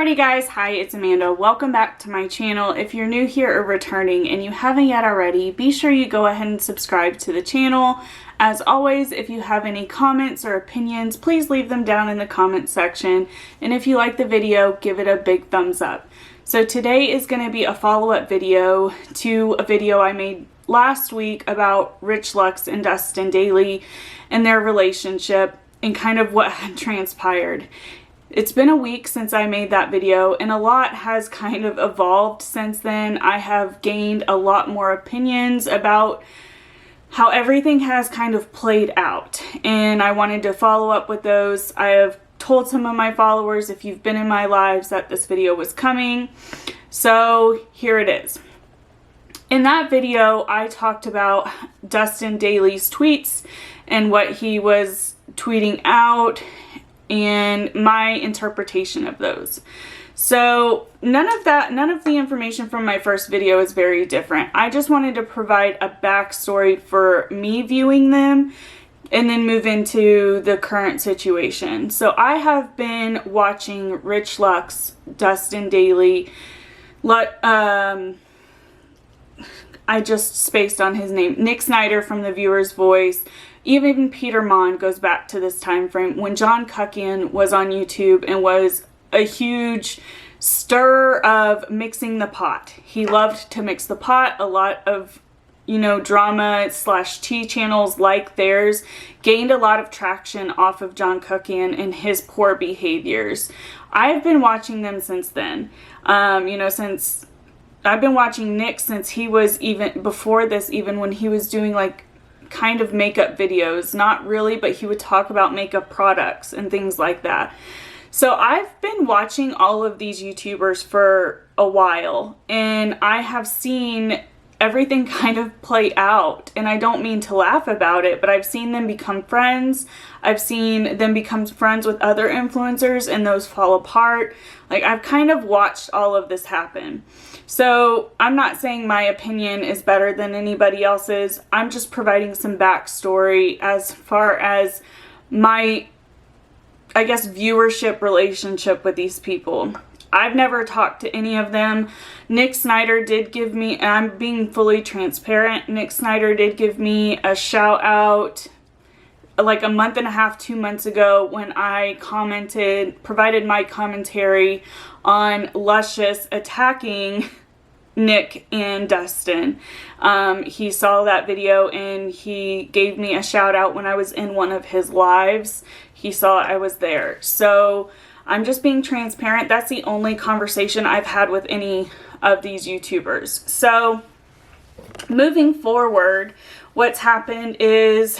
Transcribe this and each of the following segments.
Alrighty guys, hi, it's Amanda. Welcome back to my channel. If you're new here or returning and you haven't yet already, be sure you go ahead and subscribe to the channel. As always, if you have any comments or opinions, please leave them down in the comment section. And if you like the video, give it a big thumbs up. So today is going to be a follow-up video to a video I made last week about Rich Lux and Dustin Dailey and their relationship and kind of what had transpired. It's been a week since I made that video and a lot has kind of evolved since then. I have gained a lot more opinions about how everything has kind of played out, and I wanted to follow up with those. I have told some of my followers, if you've been in my lives, that this video was coming. So here it is. In that video, I talked about Dustin Dailey's tweets and what he was tweeting out and my interpretation of those. So none of the information from my first video is very different. I just wanted to provide a backstory for me viewing them and then move into the current situation. So I have been watching Rich Lux, Dustin Dailey, I just spaced on his name, Nick Snider from The Viewer's Voice. Even Peter Mon goes back to this time frame when John Cuckian was on YouTube and was a huge stir of mixing the pot. He loved to mix the pot. A lot of, drama / tea channels like theirs gained a lot of traction off of John Cuckian and his poor behaviors. I've been watching them since then. Since I've been watching Nick since he was even before this, even when he was doing kind of makeup videos. Not really, but he would talk about makeup products and things like that. So I've been watching all of these YouTubers for a while, and I have seen everything kind of play out, and I don't mean to laugh about it, but I've seen them become friends. I've seen them become friends with other influencers and those fall apart. I've kind of watched all of this happen. So I'm not saying my opinion is better than anybody else's. I'm just providing some backstory as far as my, viewership relationship with these people. I've never talked to any of them. Nick Snider did give me, and I'm being fully transparent, Nick Snider did give me a shout out a month and a half, 2 months ago when I provided my commentary on Lushious attacking Nick and Dustin. He saw that video and he gave me a shout out when I was in one of his lives. He saw I was there. So I'm just being transparent. That's the only conversation I've had with any of these YouTubers. So moving forward, what's happened is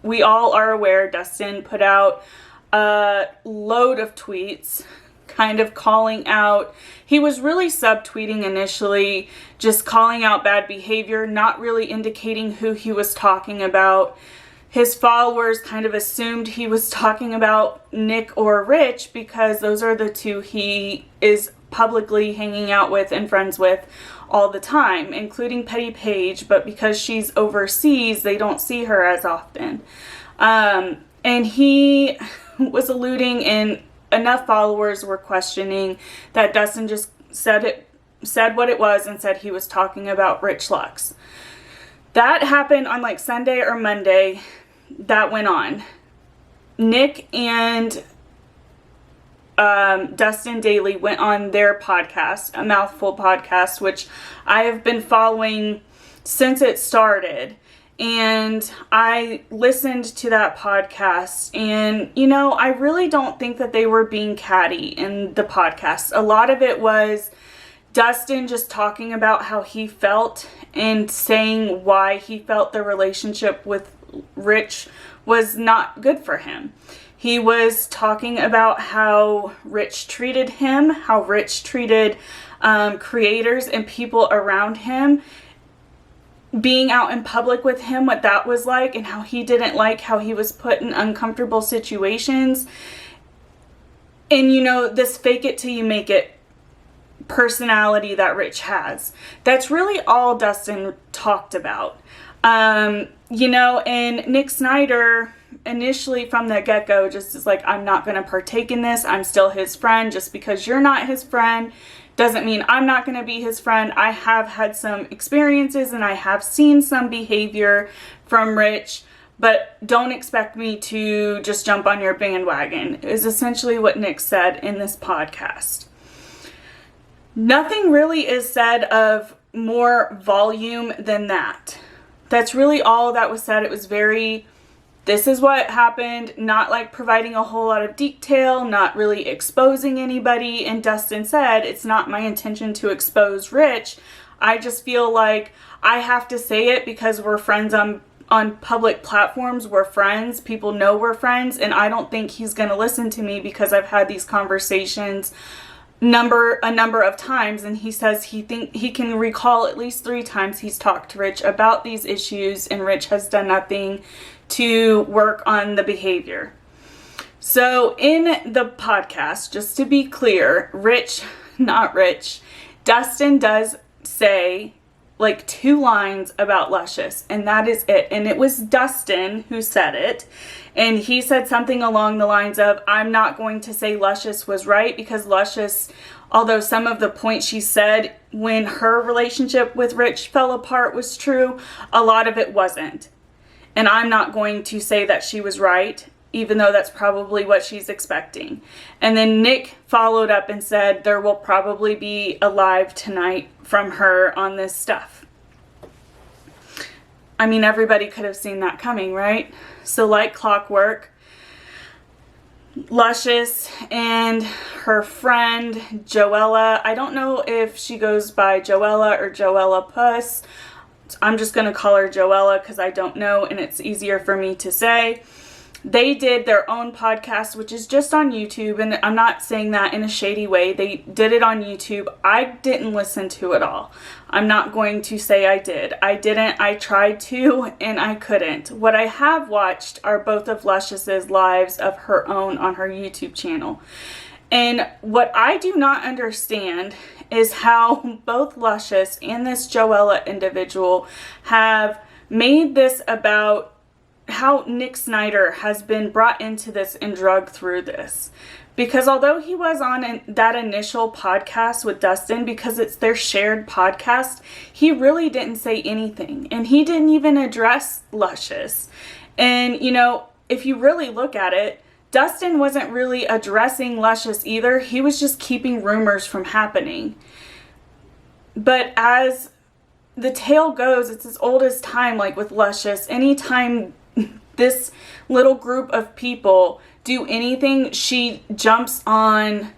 we all are aware Dustin put out a load of tweets kind of calling out. He was really subtweeting initially, just calling out bad behavior, not really indicating who he was talking about. His followers kind of assumed he was talking about Nick or Rich because those are the two he is publicly hanging out with and friends with all the time, including Petty Paige, but because she's overseas, they don't see her as often. And he was alluding, and enough followers were questioning that Dustin just said what it was and said he was talking about Rich Lux. That happened on Sunday or Monday. That went on. Nick and Dustin Dailey went on their podcast, A Mouthful Podcast, which I have been following since it started. And I listened to that podcast, and I really don't think that they were being catty in the podcast. A lot of it was Dustin just talking about how he felt and saying why he felt the relationship with Rich was not good for him. He was talking about how Rich treated him, how Rich treated creators and people around him, being out in public with him, what that was like, and how he didn't like how he was put in uncomfortable situations. And this fake it till you make it personality that Rich has. That's really all Dustin talked about. And Nick Snider initially from the get-go just is like, I'm not going to partake in this. I'm still his friend. Just because you're not his friend doesn't mean I'm not going to be his friend. I have had some experiences and I have seen some behavior from Rich, but don't expect me to just jump on your bandwagon, is essentially what Nick said in this podcast. Nothing really is said of more volume than that. That's really all that was said. It was very, this is what happened, not like providing a whole lot of detail, not really exposing anybody. And Dustin said, it's not my intention to expose Rich. I just feel like I have to say it because we're friends on public platforms. We're friends. People know we're friends. And I don't think he's going to listen to me because I've had these conversations a number of times, and he says he can recall at least 3 times he's talked to Rich about these issues, and Rich has done nothing to work on the behavior. So in the podcast, just to be clear, Dustin does say like 2 lines about Luscious, and that is it. And it was Dustin who said it. And he said something along the lines of, I'm not going to say Luscious was right, because Luscious, although some of the points she said when her relationship with Rich fell apart was true, a lot of it wasn't. And I'm not going to say that she was right, even though that's probably what she's expecting. And then Nick followed up and said there will probably be a live tonight from her on this stuff. I mean, everybody could have seen that coming, right? So like clockwork, Luscious and her friend Joella, I don't know if she goes by Joella or Joella Puss. I'm just going to call her Joella because I don't know and it's easier for me to say. They did their own podcast, which is just on YouTube, and I'm not saying that in a shady way. They did it on YouTube. I didn't listen to it all. I'm not going to say I did. I didn't. I tried to, and I couldn't. What I have watched are both of Luscious's lives of her own on her YouTube channel. And what I do not understand is how both Luscious and this Joella individual have made this about how Nick Snider has been brought into this and drugged through this. Because although he was on that initial podcast with Dustin, because it's their shared podcast, he really didn't say anything. And he didn't even address Luscious. And, you know, if you really look at it, Dustin wasn't really addressing Luscious either. He was just keeping rumors from happening. But as the tale goes, it's as old as time, like with Luscious. Anytime this little group of people do anything, she jumps on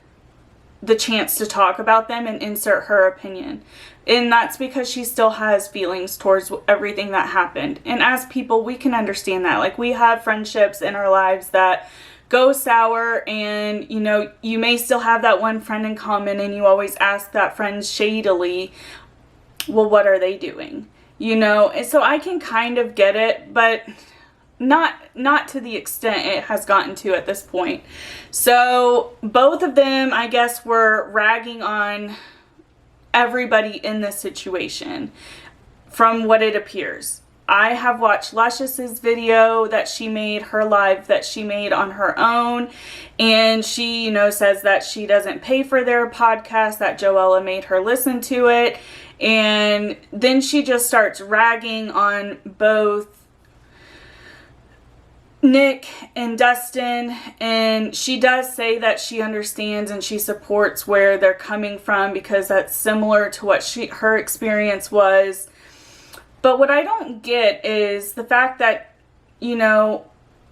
the chance to talk about them and insert her opinion. And that's because she still has feelings towards everything that happened. And as people, we can understand that. Like, we have friendships in our lives that go sour, and, you know, you may still have that one friend in common, and you always ask that friend shadily, well, what are they doing? You know, and so I can kind of get it, but not to the extent it has gotten to at this point. So both of them, I guess, were ragging on everybody in this situation from what it appears. I have watched Luscious's video that she made, her live that she made on her own, and she, you know, says that she doesn't pay for their podcast, that Joella made her listen to it, and then she just starts ragging on both Nick and Dustin, and she does say that she understands and she supports where they're coming from because that's similar to what her experience was. But what I don't get is the fact that, you know,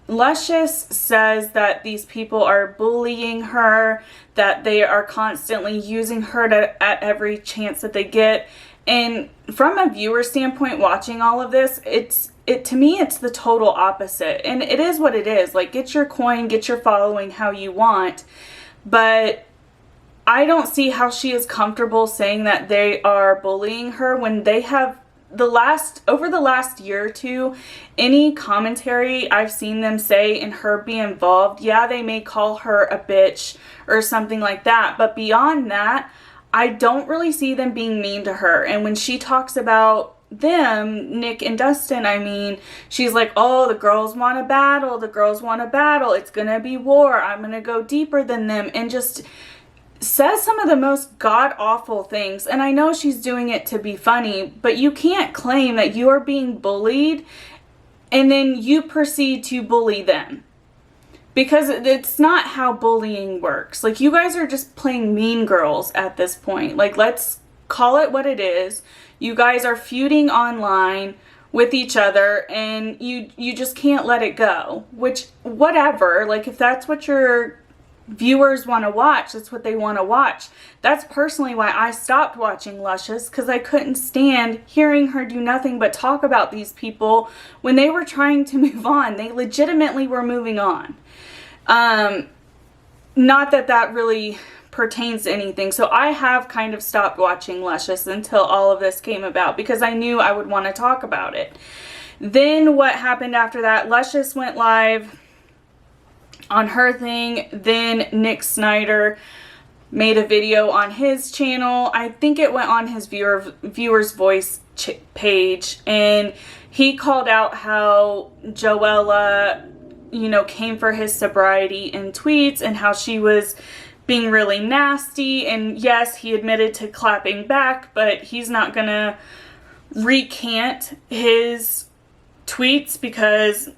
Luscious says that these people are bullying her, that they are constantly using her at every chance that they get. And from a viewer standpoint, watching all of this, to me, it's the total opposite. And it is what it is. Like, get your coin, get your following how you want. But I don't see how she is comfortable saying that they are bullying her when they have over the last year or two, any commentary I've seen them say and her be involved, yeah, they may call her a bitch or something like that. But beyond that, I don't really see them being mean to her. And when she talks about them, Nick and Dustin, I mean, she's like, oh, the girls want to battle, the girls want to battle, it's gonna be war, I'm gonna go deeper than them, and just says some of the most god-awful things. And I know she's doing it to be funny, but you can't claim that you are being bullied and then you proceed to bully them. Because it's not how bullying works. Like, you guys are just playing mean girls at this point. Like, let's call it what it is. You guys are feuding online with each other, and you just can't let it go. Which, whatever, like, if that's what your viewers want to watch, that's what they want to watch. That's personally why I stopped watching Luscious, because I couldn't stand hearing her do nothing but talk about these people when they were trying to move on. They legitimately were moving on. Not that that really pertains to anything. So I have kind of stopped watching Luscious until all of this came about, because I knew I would want to talk about it. Then what happened after that? Luscious went live on her thing. Then Nick Snider made a video on his channel. I think it went on his Viewer's Voice page, and he called out how Joella, you know, came for his sobriety in tweets, and how she was being really nasty. And yes, he admitted to clapping back, but he's not gonna recant his tweets, because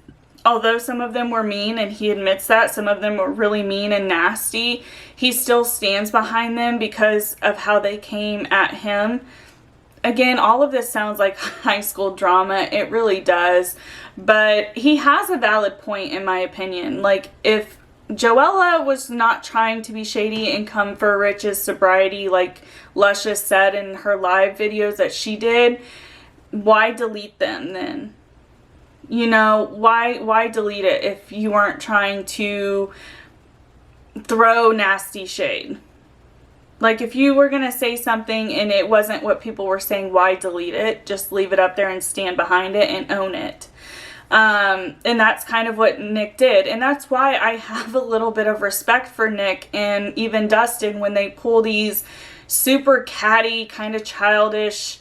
although some of them were mean, and he admits that some of them were really mean and nasty, he still stands behind them because of how they came at him. Again, all of this sounds like high school drama. It really does. But he has a valid point, in my opinion. Like, if Joella was not trying to be shady and come for Rich's sobriety, like Luscious said in her live videos that she did, why delete them then? You know, why delete it if you weren't trying to throw nasty shade? Like, if you were going to say something and it wasn't what people were saying, why delete it? Just leave it up there and stand behind it and own it. And that's kind of what Nick did. And that's why I have a little bit of respect for Nick and even Dustin when they pull these super catty, kind of childish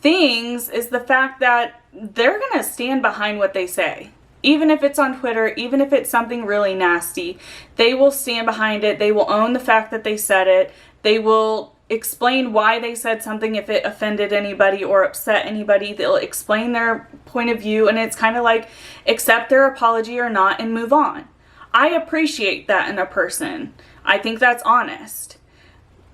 things, is the fact that they're going to stand behind what they say. Even if it's on Twitter, even if it's something really nasty, they will stand behind it. They will own the fact that they said it. They will explain why they said something if it offended anybody or upset anybody. They'll explain their point of view, and it's kind of like, accept their apology or not and move on. I appreciate that in a person. I think that's honest.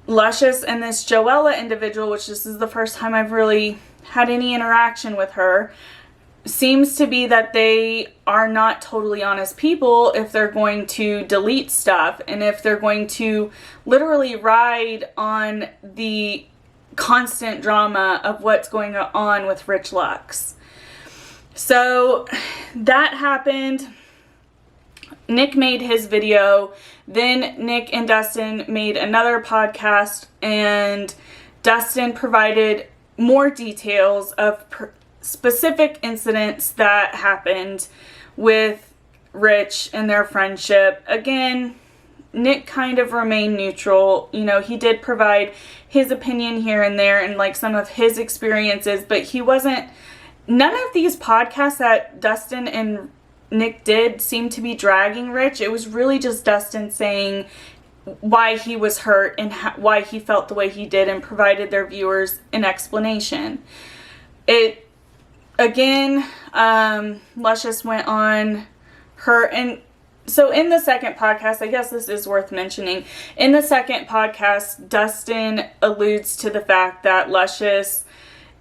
Luscious and this Joella individual, which this is the first time I've really had any interaction with her, seems to be that they are not totally honest people if they're going to delete stuff, and if they're going to literally ride on the constant drama of what's going on with Rich Lux. So that happened. Nick made his video. Then Nick and Dustin made another podcast, and Dustin provided more details of specific incidents that happened with Rich and their friendship. Again, Nick kind of remained neutral. You know, he did provide his opinion here and there and like some of his experiences, but he wasn't, none of these podcasts that Dustin and Nick did seemed to be dragging Rich. It was really just Dustin saying why he was hurt and why he felt the way he did, and provided their viewers an explanation. Again, Luscious went on her, and so in the second podcast, I guess this is worth mentioning, in the second podcast, Dustin alludes to the fact that Luscious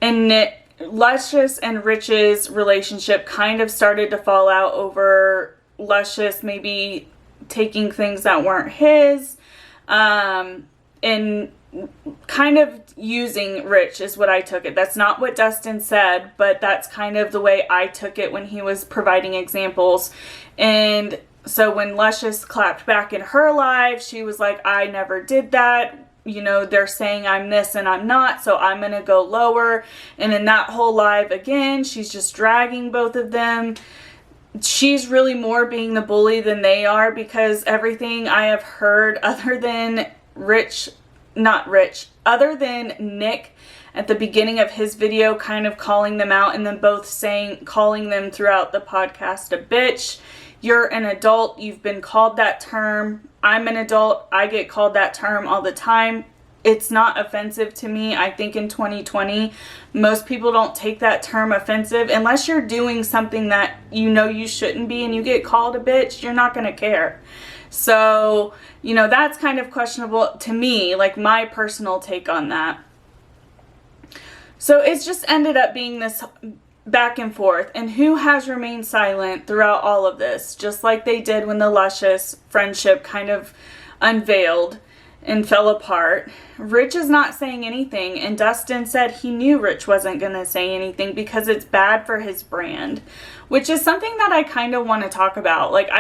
and Rich's relationship kind of started to fall out over Luscious maybe taking things that weren't his, and kind of using Rich is what I took it. That's not what Dustin said, but that's kind of the way I took it when he was providing examples. And so when Luscious clapped back in her live, she was like, I never did that. You know, they're saying I'm this and I'm not, so I'm going to go lower. And in that whole live, again, she's just dragging both of them. She's really more being the bully than they are, because everything I have heard other than Nick at the beginning of his video, kind of calling them out, and then both calling them throughout the podcast a bitch. You're an adult. You've been called that term. I'm an adult. I get called that term all the time. It's not offensive to me. I think in 2020, most people don't take that term offensive. Unless you're doing something that you know you shouldn't be and you get called a bitch, you're not going to care. So, you know, that's kind of questionable to me, like my personal take on that. So it's just ended up being this back and forth. And who has remained silent throughout all of this? Just like they did when the Lushious friendship kind of unveiled and fell apart. Rich is not saying anything, and Dustin said he knew Rich wasn't going to say anything because it's bad for his brand, which is something that I kind of want to talk about. Like,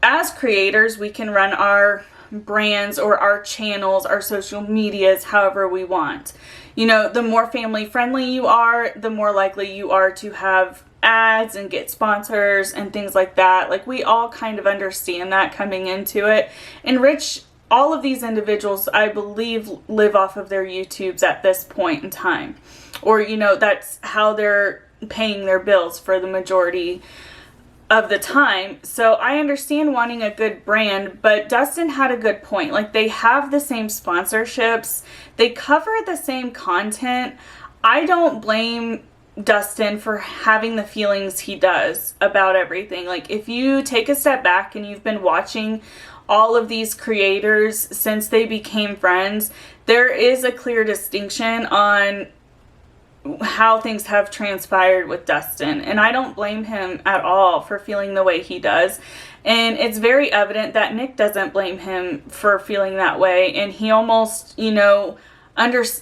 as creators, we can run our brands or our channels, our social medias, however we want. You know, the more family friendly you are, the more likely you are to have ads and get sponsors and things like that. Like, we all kind of understand that coming into it. And Rich, all of these individuals, I believe, live off of their YouTubes at this point in time. Or, you know, that's how they're paying their bills for the majority of the time. So I understand wanting a good brand, but Dustin had a good point. Like, they have the same sponsorships. They cover the same content. I don't blame Dustin for having the feelings he does about everything. Like, if you take a step back and you've been watching all of these creators since they became friends, there is a clear distinction on how things have transpired with Dustin. And I don't blame him at all for feeling the way he does. And it's very evident that Nick doesn't blame him for feeling that way. And he almost, you know,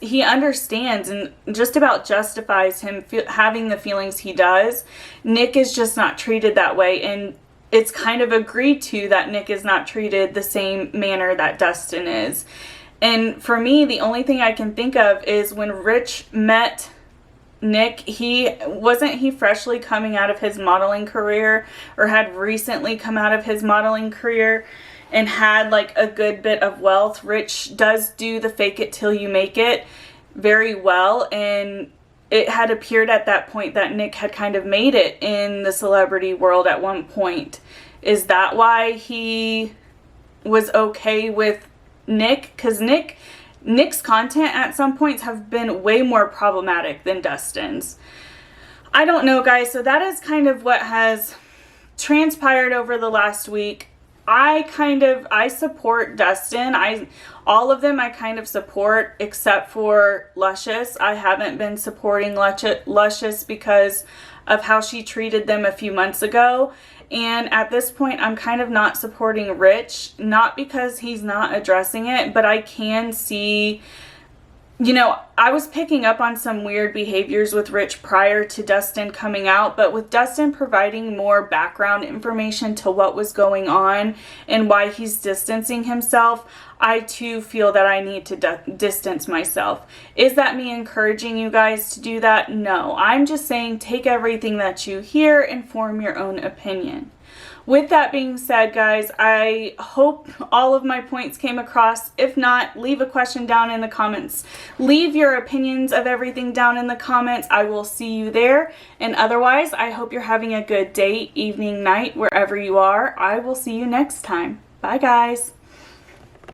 he understands and just about justifies him having the feelings he does. Nick is just not treated that way. And it's kind of agreed to that Nick is not treated the same manner that Dustin is. And for me, the only thing I can think of is when Rich met Nick, he freshly coming out of his modeling career, or had recently come out of his modeling career and had like a good bit of wealth. Rich does do the fake it till you make it very well, and it had appeared at that point that Nick had kind of made it in the celebrity world at one point. Is that why he was okay with Nick? Because Nick's content at some points have been way more problematic than Dustin's. I don't know, guys. So that is kind of what has transpired over the last week. I support Dustin. All of them I kind of support, except for Lushious. I haven't been supporting Lushious because of how she treated them a few months ago. And at this point, I'm kind of not supporting Rich, not because he's not addressing it, but I can see, you know, I was picking up on some weird behaviors with Rich prior to Dustin coming out, but with Dustin providing more background information to what was going on and why he's distancing himself, I too feel that I need to distance myself. Is that me encouraging you guys to do that? No, I'm just saying take everything that you hear and form your own opinion. With that being said, guys, I hope all of my points came across. If not, leave a question down in the comments. Leave your opinions of everything down in the comments. I will see you there. And otherwise, I hope you're having a good day, evening, night, wherever you are. I will see you next time. Bye, guys.